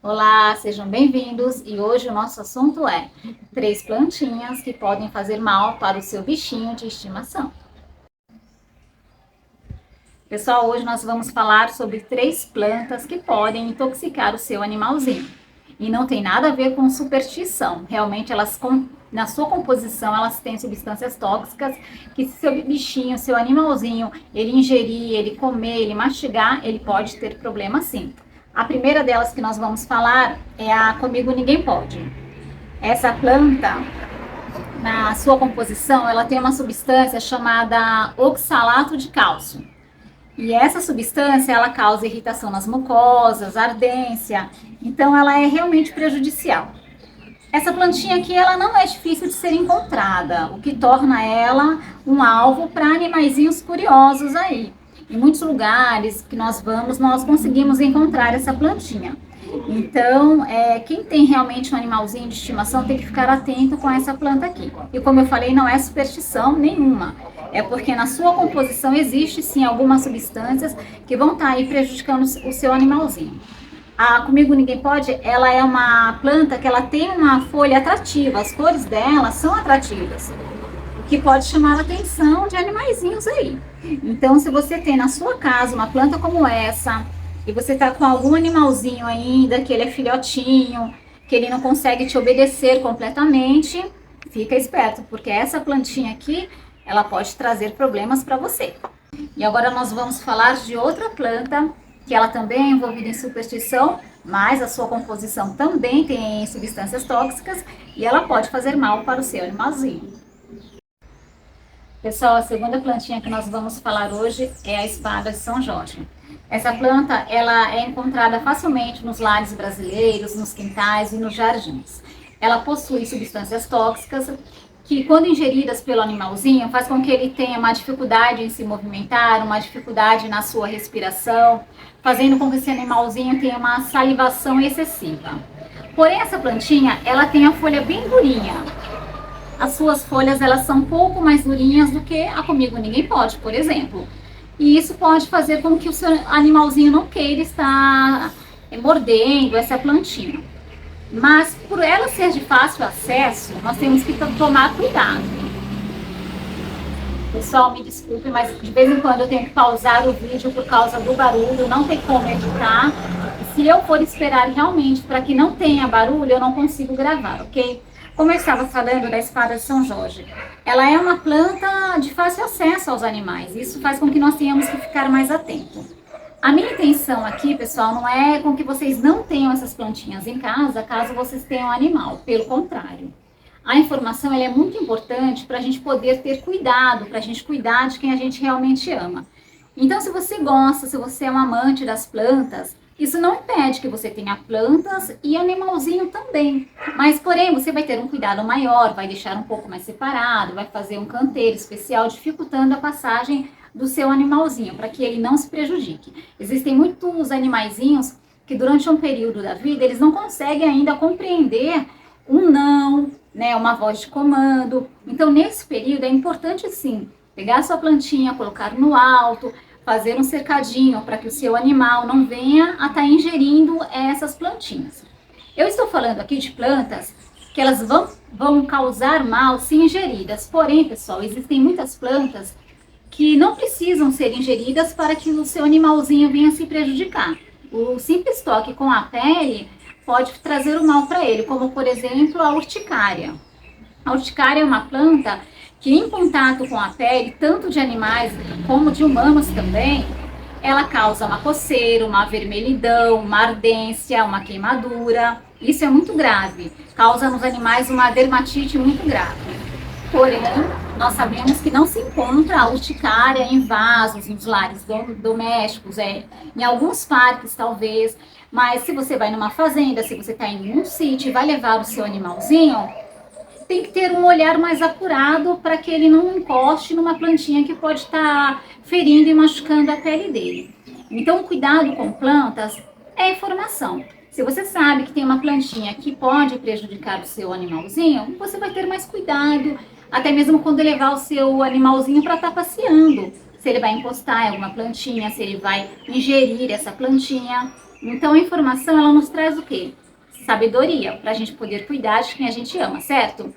Olá, sejam bem-vindos e hoje o nosso assunto é 3 plantinhas que podem fazer mal para o seu bichinho de estimação. Pessoal, hoje nós vamos falar sobre 3 plantas que podem intoxicar o seu animalzinho. E não tem nada a ver com superstição. Realmente na sua composição elas têm substâncias tóxicas que se seu bichinho, seu animalzinho, ele ingerir, ele comer, ele mastigar, ele pode ter problema sim. A primeira delas que nós vamos falar é a Comigo Ninguém Pode. Essa planta, na sua composição, ela tem uma substância chamada oxalato de cálcio. E essa substância, ela causa irritação nas mucosas, ardência, então ela é realmente prejudicial. Essa plantinha aqui, ela não é difícil de ser encontrada, o que torna ela um alvo para animaizinhos curiosos aí. Em muitos lugares que nós vamos, nós conseguimos encontrar essa plantinha. Então, quem tem realmente um animalzinho de estimação tem que ficar atento com essa planta aqui. E como eu falei, não é superstição nenhuma. É porque na sua composição existe sim algumas substâncias que vão estar aí prejudicando o seu animalzinho. A Comigo Ninguém Pode, ela é uma planta que ela tem uma folha atrativa, as cores dela são atrativas, o que pode chamar a atenção de animaizinhos aí. Então, se você tem na sua casa uma planta como essa, e você está com algum animalzinho ainda, que ele é filhotinho, que ele não consegue te obedecer completamente, fica esperto, porque essa plantinha aqui, ela pode trazer problemas para você. E agora nós vamos falar de outra planta, que ela também é envolvida em superstição, mas a sua composição também tem substâncias tóxicas e ela pode fazer mal para o seu animalzinho. Pessoal, a segunda plantinha que nós vamos falar hoje é a espada de São Jorge. Essa planta, ela é encontrada facilmente nos lares brasileiros, nos quintais e nos jardins. Ela possui substâncias tóxicas que, quando ingeridas pelo animalzinho, faz com que ele tenha uma dificuldade em se movimentar, uma dificuldade na sua respiração, fazendo com que esse animalzinho tenha uma salivação excessiva. Porém, essa plantinha, ela tem a folha bem durinha. As suas folhas, elas são um pouco mais durinhas do que a Comigo Ninguém Pode, por exemplo. E isso pode fazer com que o seu animalzinho não queira estar mordendo essa plantinha. Mas por ela ser de fácil acesso, nós temos que tomar cuidado. Pessoal, me desculpe, mas de vez em quando eu tenho que pausar o vídeo por causa do barulho, não tem como editar. Se eu for esperar realmente para que não tenha barulho, eu não consigo gravar, ok? Como eu estava falando da espada de São Jorge, ela é uma planta de fácil acesso aos animais. Isso faz com que nós tenhamos que ficar mais atentos. A minha intenção aqui, pessoal, não é com que vocês não tenham essas plantinhas em casa, caso vocês tenham animal. Pelo contrário. A informação ela é muito importante para a gente poder ter cuidado, para a gente cuidar de quem a gente realmente ama. Então, se você gosta, se você é um amante das plantas, isso não impede que você tenha plantas e animalzinho também. Mas, porém, você vai ter um cuidado maior, vai deixar um pouco mais separado, vai fazer um canteiro especial, dificultando a passagem do seu animalzinho, para que ele não se prejudique. Existem muitos animaizinhos que durante um período da vida, eles não conseguem ainda compreender um não, né, uma voz de comando. Então, nesse período, é importante sim, pegar a sua plantinha, colocar no alto, fazer um cercadinho para que o seu animal não venha a estar ingerindo essas plantinhas. Eu estou falando aqui de plantas que elas vão causar mal se ingeridas. Porém, pessoal, existem muitas plantas que não precisam ser ingeridas para que o seu animalzinho venha se prejudicar. O simples toque com a pele pode trazer o mal para ele, como por exemplo a urticária. A urticária é uma planta que em contato com a pele, tanto de animais como de humanos também, ela causa uma coceira, uma vermelhidão, uma ardência, uma queimadura. Isso é muito grave, causa nos animais uma dermatite muito grave. Porém, nós sabemos que não se encontra a urticária em vasos, nos lares domésticos, em alguns parques talvez, mas se você vai numa fazenda, se você está em um sítio e vai levar o seu animalzinho, tem que ter um olhar mais apurado para que ele não encoste numa plantinha que pode estar ferindo e machucando a pele dele. Então, cuidado com plantas é informação. Se você sabe que tem uma plantinha que pode prejudicar o seu animalzinho, você vai ter mais cuidado, até mesmo quando levar o seu animalzinho para estar passeando. Se ele vai encostar em alguma plantinha, se ele vai ingerir essa plantinha. Então a informação, ela nos traz o quê? Sabedoria, para a gente poder cuidar de quem a gente ama, certo?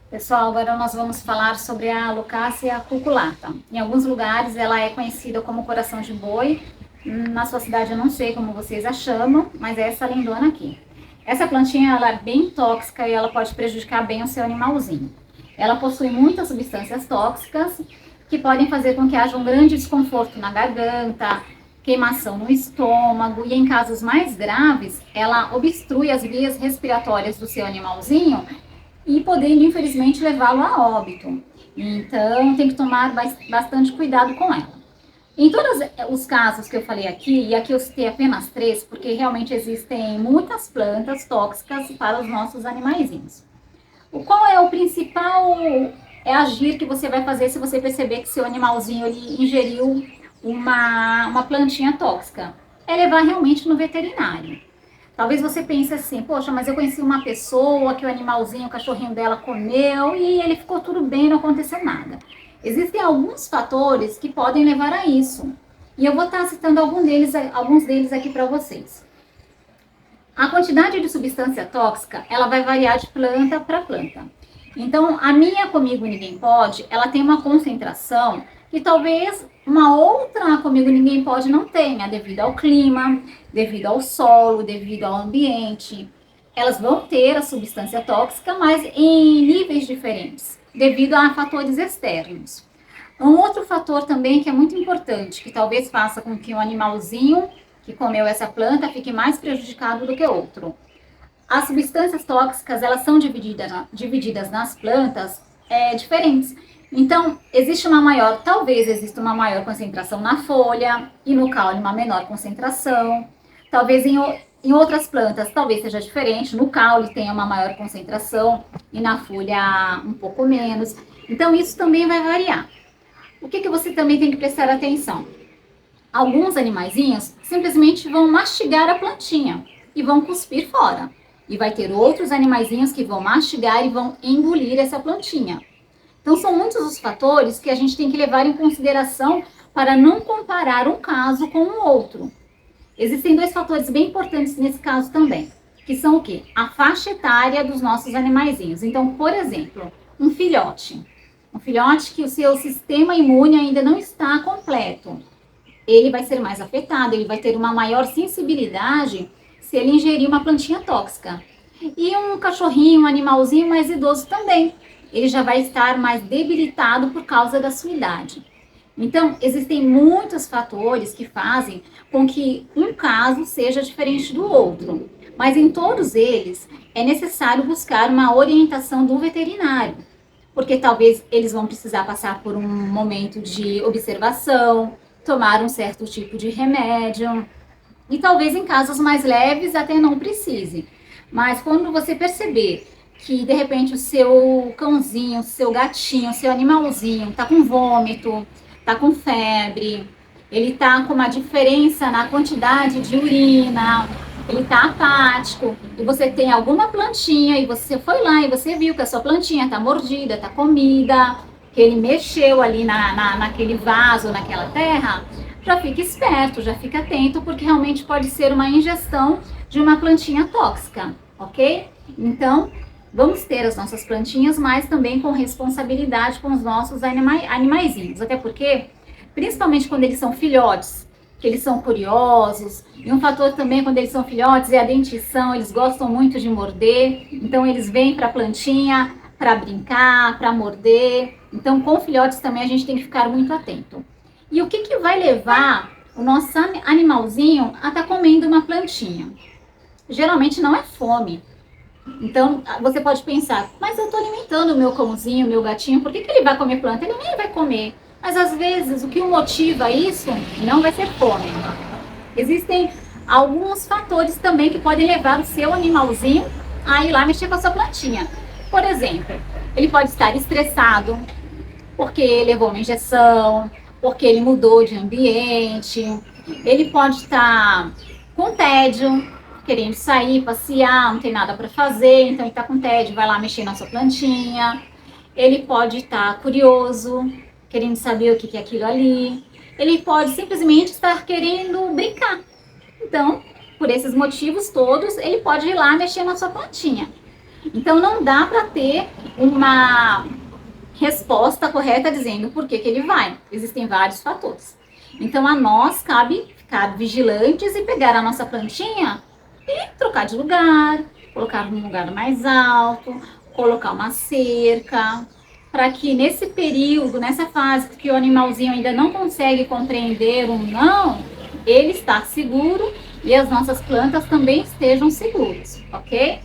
Pessoal, agora nós vamos falar sobre a Leucácea cuculata. Em alguns lugares ela é conhecida como coração de boi. Na sua cidade eu não sei como vocês a chamam, mas é essa lindona aqui. Essa plantinha ela é bem tóxica e ela pode prejudicar bem o seu animalzinho. Ela possui muitas substâncias tóxicas que podem fazer com que haja um grande desconforto na garganta, queimação no estômago e em casos mais graves, ela obstrui as vias respiratórias do seu animalzinho e podendo, infelizmente, levá-lo a óbito. Então, tem que tomar bastante cuidado com ela. Em todos os casos que eu falei aqui, e aqui eu citei apenas 3, porque realmente existem muitas plantas tóxicas para os nossos animaizinhos. Qual é o principal agir que você vai fazer se você perceber que seu animalzinho ele ingeriu uma plantinha tóxica? É levar realmente no veterinário. Talvez você pense assim, poxa, mas eu conheci uma pessoa que o animalzinho, o cachorrinho dela comeu e ele ficou tudo bem, não aconteceu nada. Existem alguns fatores que podem levar a isso. E eu vou estar citando alguns deles aqui para vocês. A quantidade de substância tóxica, ela vai variar de planta para planta. Então, a minha Comigo Ninguém Pode, ela tem uma concentração que talvez uma outra Comigo Ninguém Pode não tenha, devido ao clima, devido ao solo, devido ao ambiente. Elas vão ter a substância tóxica, mas em níveis diferentes, devido a fatores externos. Um outro fator também que é muito importante, que talvez faça com que um animalzinho que comeu essa planta fique mais prejudicado do que outro. As substâncias tóxicas, elas são divididas nas plantas diferentes. Então, talvez exista uma maior concentração na folha e no caule uma menor concentração. Talvez em outras plantas, talvez seja diferente. No caule tenha uma maior concentração e na folha um pouco menos. Então, isso também vai variar. O que você também tem que prestar atenção? Alguns animaizinhos simplesmente vão mastigar a plantinha e vão cuspir fora. E vai ter outros animaizinhos que vão mastigar e vão engolir essa plantinha. Então, são muitos os fatores que a gente tem que levar em consideração para não comparar um caso com o outro. Existem 2 fatores bem importantes nesse caso também, que são o quê? A faixa etária dos nossos animaizinhos. Então, por exemplo, um filhote que o seu sistema imune ainda não está completo, ele vai ser mais afetado, ele vai ter uma maior sensibilidade se ele ingerir uma plantinha tóxica. E um cachorrinho, um animalzinho mais idoso também, ele já vai estar mais debilitado por causa da sua idade. Então, existem muitos fatores que fazem com que um caso seja diferente do outro. Mas em todos eles, é necessário buscar uma orientação do veterinário. Porque talvez eles vão precisar passar por um momento de observação, tomar um certo tipo de remédio. E talvez em casos mais leves até não precise. Mas quando você perceber que de repente o seu cãozinho, o seu gatinho, o seu animalzinho tá com vômito, tá com febre, ele tá com uma diferença na quantidade de urina, ele tá apático, e você tem alguma plantinha e você foi lá e você viu que a sua plantinha tá mordida, tá comida, que ele mexeu ali naquele vaso, naquela terra, já fica esperto, já fica atento, porque realmente pode ser uma ingestão de uma plantinha tóxica, ok? Então, vamos ter as nossas plantinhas, mas também com responsabilidade com os nossos animaizinhos. Até porque, principalmente quando eles são filhotes, que eles são curiosos. E um fator também quando eles são filhotes é a dentição, eles gostam muito de morder. Então, eles vêm para a plantinha para brincar, para morder. Então, com filhotes também a gente tem que ficar muito atento. E o que vai levar o nosso animalzinho a estar comendo uma plantinha? Geralmente não é fome. Então, você pode pensar, mas eu estou alimentando o meu cãozinho, o meu gatinho, por que ele vai comer planta? Ele nem vai comer. Mas, às vezes, o que o motiva isso não vai ser fome. Existem alguns fatores também que podem levar o seu animalzinho a ir lá mexer com a sua plantinha. Por exemplo, ele pode estar estressado, porque levou uma injeção, porque ele mudou de ambiente. Ele pode estar com tédio, querendo sair, passear, não tem nada para fazer, então ele está com tédio, vai lá mexer na sua plantinha. Ele pode estar curioso, querendo saber o que é aquilo ali. Ele pode simplesmente estar querendo brincar. Então, por esses motivos todos, ele pode ir lá mexer na sua plantinha. Então, não dá para ter uma resposta correta dizendo por que ele vai. Existem vários fatores. Então, a nós cabe ficar vigilantes e pegar a nossa plantinha e trocar de lugar, colocar num lugar mais alto, colocar uma cerca, para que nesse período, nessa fase que o animalzinho ainda não consegue compreender um não, ele está seguro e as nossas plantas também estejam seguras, ok?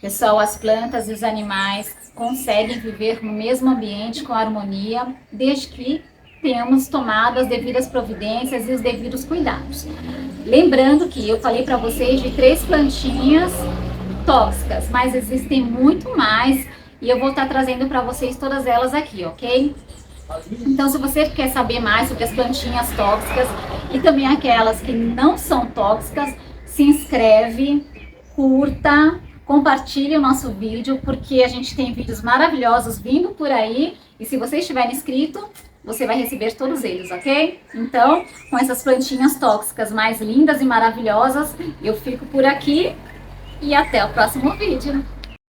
Pessoal, as plantas e os animais conseguem viver no mesmo ambiente com harmonia, desde que tenhamos tomado as devidas providências e os devidos cuidados. Lembrando que eu falei para vocês de 3 plantinhas tóxicas, mas existem muito mais e eu vou estar trazendo para vocês todas elas aqui, ok? Então, se você quer saber mais sobre as plantinhas tóxicas e também aquelas que não são tóxicas, se inscreve, curta, compartilhe o nosso vídeo, porque a gente tem vídeos maravilhosos vindo por aí. E se você estiver inscrito, você vai receber todos eles, ok? Então, com essas plantinhas tóxicas mais lindas e maravilhosas, eu fico por aqui e até o próximo vídeo.